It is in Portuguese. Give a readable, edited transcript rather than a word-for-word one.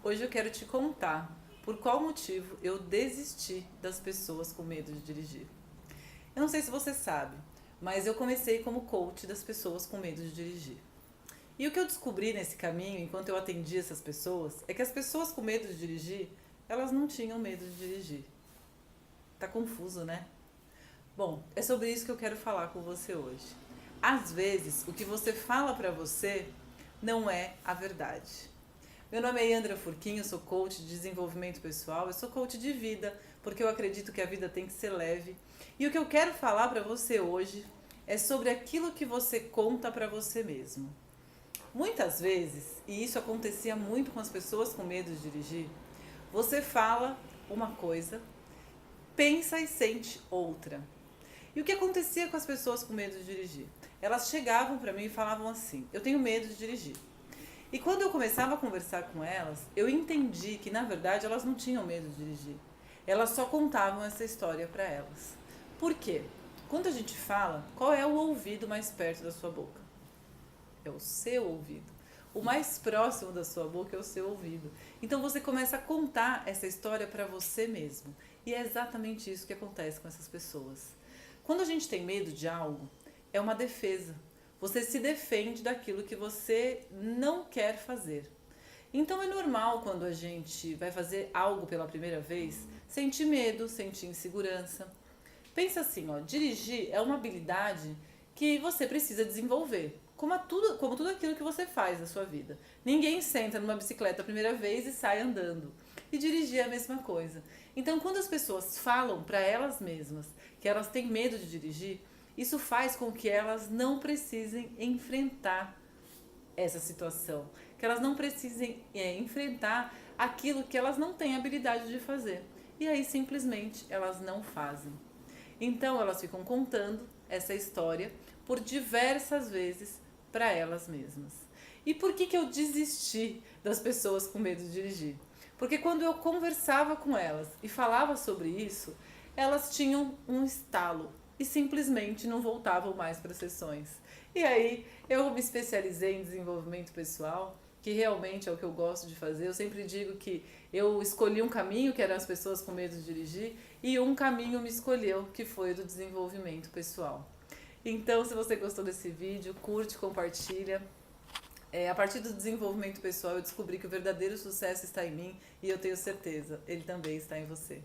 Hoje eu quero te contar por qual motivo eu desisti das pessoas com medo de dirigir. Eu não sei se você sabe, mas eu comecei como coach das pessoas com medo de dirigir. E o que eu descobri nesse caminho, enquanto eu atendia essas pessoas, é que as pessoas com medo de dirigir, elas não tinham medo de dirigir. Tá confuso, né? Bom, é sobre isso que eu quero falar com você hoje. Às vezes, o que você fala pra você não é a verdade. Meu nome é Yandra Furquim, eu sou coach de desenvolvimento pessoal, eu sou coach de vida, porque eu acredito que a vida tem que ser leve. E o que eu quero falar para você hoje é sobre aquilo que você conta para você mesmo. Muitas vezes, e isso acontecia muito com as pessoas com medo de dirigir, você fala uma coisa, pensa e sente outra. E o que acontecia com as pessoas com medo de dirigir? Elas chegavam para mim e falavam assim: eu tenho medo de dirigir. E quando eu começava a conversar com elas, eu entendi que na verdade elas não tinham medo de dirigir. Elas só contavam essa história para elas. Por quê? Quando a gente fala, qual é o ouvido mais perto da sua boca? É o seu ouvido. O mais próximo da sua boca é o seu ouvido. Então você começa a contar essa história para você mesmo. E é exatamente isso que acontece com essas pessoas. Quando a gente tem medo de algo, é uma defesa. Você se defende daquilo que você não quer fazer. Então é normal quando a gente vai fazer algo pela primeira vez, sentir medo, sentir insegurança. Pensa assim, ó, dirigir é uma habilidade que você precisa desenvolver, como tudo aquilo que você faz na sua vida. Ninguém senta numa bicicleta a primeira vez e sai andando. E dirigir é a mesma coisa. Então, quando as pessoas falam para elas mesmas que elas têm medo de dirigir, isso faz com que elas não precisem enfrentar essa situação, que elas não precisem enfrentar aquilo que elas não têm habilidade de fazer. E aí simplesmente elas não fazem. Então elas ficam contando essa história por diversas vezes para elas mesmas. E por que eu desisti das pessoas com medo de dirigir? Porque quando eu conversava com elas e falava sobre isso, elas tinham um estalo e simplesmente não voltavam mais para as sessões. E aí eu me especializei em desenvolvimento pessoal, que realmente é o que eu gosto de fazer. Eu sempre digo que eu escolhi um caminho, que eram as pessoas com medo de dirigir, e um caminho me escolheu, que foi o do desenvolvimento pessoal. Então, se você gostou desse vídeo, curte, compartilha. A partir do desenvolvimento pessoal, eu descobri que o verdadeiro sucesso está em mim e eu tenho certeza, ele também está em você.